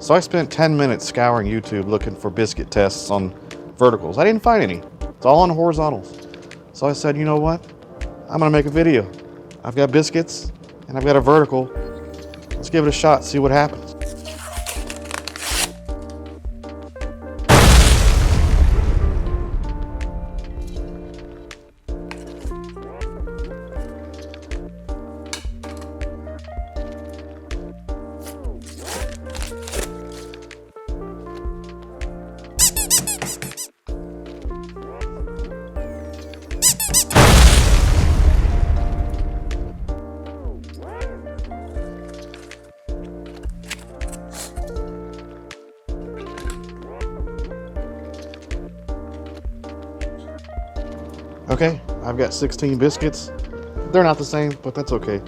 So I spent 10 minutes scouring YouTube looking for biscuit tests on verticals. I didn't find any. It's all on horizontals. So I said, you know what? I'm gonna make a video. I've got biscuits and I've got a vertical. Let's give it a shot, see what happens. Okay, I've got 16 biscuits. They're not the same, but that's okay.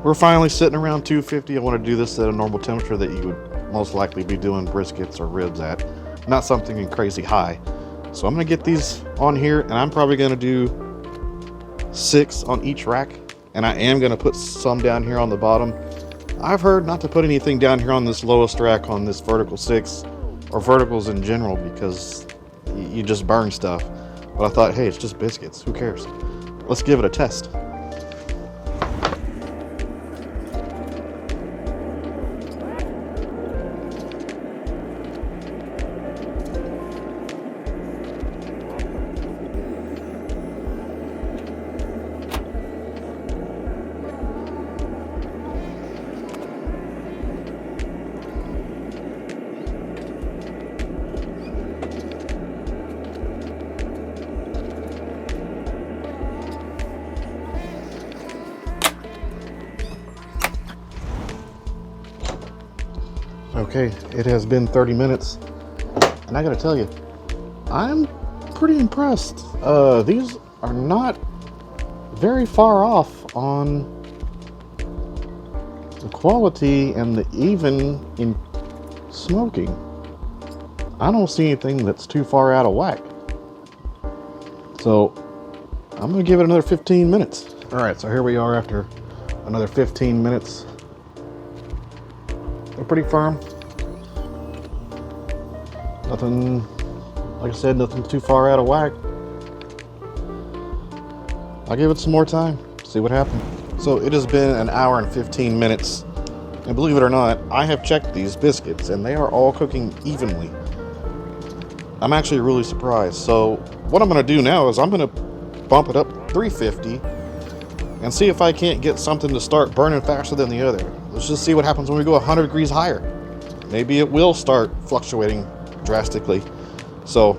We're finally sitting around 250. I want to do this at a normal temperature that you would most likely be doing briskets or ribs at, not something crazy high. So I'm gonna get these on here, and I'm probably gonna do 6 on each rack, and I am gonna put some down here on the bottom. I've heard not to put anything down here on this lowest rack on this vertical 6, or verticals in general, because you just burn stuff. But I thought, hey, it's just biscuits. Who cares? Let's give it a test. Okay, it has been 30 minutes, and I gotta tell you, I'm pretty impressed. These are not very far off on the quality and the even in smoking. I don't see anything that's too far out of whack. So I'm gonna give it another 15 minutes. All right, so here we are after another 15 minutes. They're pretty firm. Nothing, like I said, nothing too far out of whack. I'll give it some more time, see what happens. So it has been an hour and 15 minutes. And believe it or not, I have checked these biscuits and they are all cooking evenly. I'm actually really surprised. So what I'm gonna do now is I'm gonna bump it up 350 and see if I can't get something to start burning faster than the other. Let's just see what happens when we go 100 degrees higher. Maybe it will start fluctuating drastically. So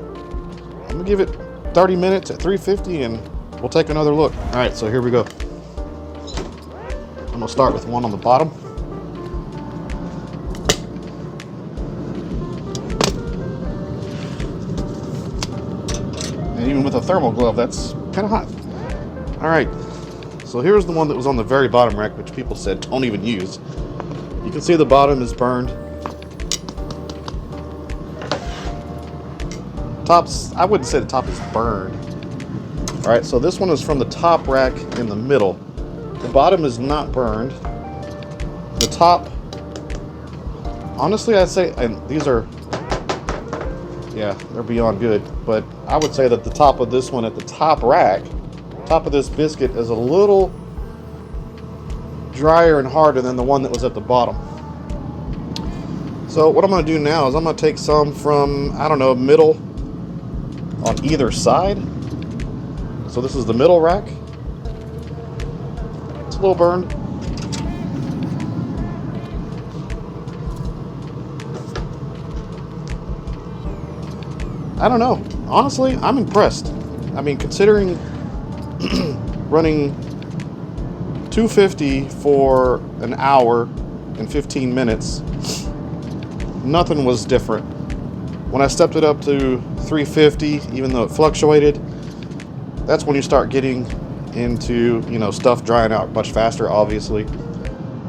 I'm gonna give it 30 minutes at 350 and we'll take another look. All right, so here we go. I'm gonna start with one on the bottom. And even with a thermal glove, that's kind of hot. All right, so here's the one that was on the very bottom rack, which people said don't even use. You can see the bottom is burned. I wouldn't say the top is burned. All right, so this one is from the top rack in the middle. The bottom is not burned. The top, honestly, I'd say, and these are, yeah, they're beyond good, but I would say that the top of this one at the top rack, top of this biscuit is a little drier and harder than the one that was at the bottom. So what I'm going to do now is I'm going to take some from, I don't know, middle on either side. So this is the middle rack. It's a little burned. I don't know. Honestly, I'm impressed. I mean, considering running 250 for an hour and 15 minutes, nothing was different. When I stepped it up to 350, even though it fluctuated, that's when you start getting into, you know, stuff drying out much faster, obviously.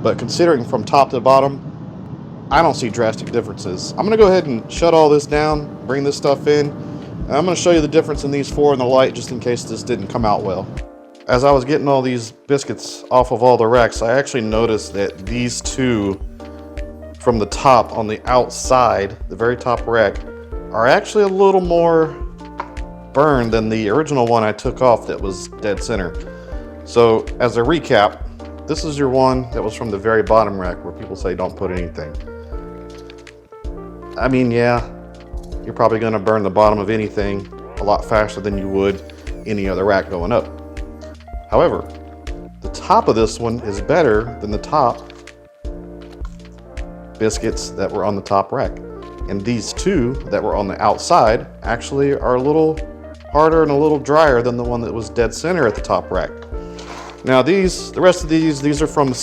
But considering from top to bottom, I don't see drastic differences. I'm gonna go ahead and shut all this down, bring this stuff in, and I'm gonna show you the difference in these four in the light, just in case this didn't come out well. As I was getting all these biscuits off of all the racks, I actually noticed that these two from the top on the outside, the very top rack, are actually a little more burned than the original one I took off that was dead center. So as a recap, this is your one that was from the very bottom rack where people say don't put anything. I mean, yeah, you're probably gonna burn the bottom of anything a lot faster than you would any other rack going up. However, the top of this one is better than the top biscuits that were on the top rack. And these two that were on the outside actually are a little harder and a little drier than the one that was dead center at the top rack. Now the rest of these are from the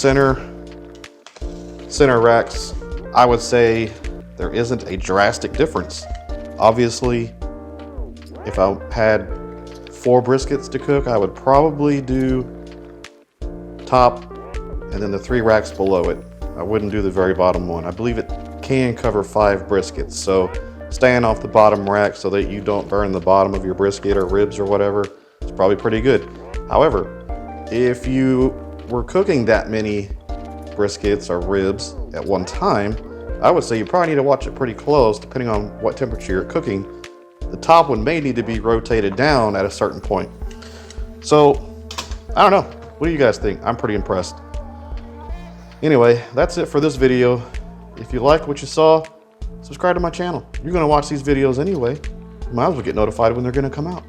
center racks. I would say there isn't a drastic difference. Obviously, if I had 4 briskets to cook, I would probably do top and then the 3 racks below it. I wouldn't do the very bottom one. I believe it can cover 5 briskets, so staying off the bottom rack so that you don't burn the bottom of your brisket or ribs or whatever is probably pretty good. However, if you were cooking that many briskets or ribs at one time, I would say you probably need to watch it pretty close depending on what temperature you're cooking. The top one may need to be rotated down at a certain point. So, I don't know. What do you guys think? I'm pretty impressed. Anyway, that's it for this video. If you like what you saw, subscribe to my channel. You're gonna watch these videos anyway. You might as well get notified when they're gonna come out.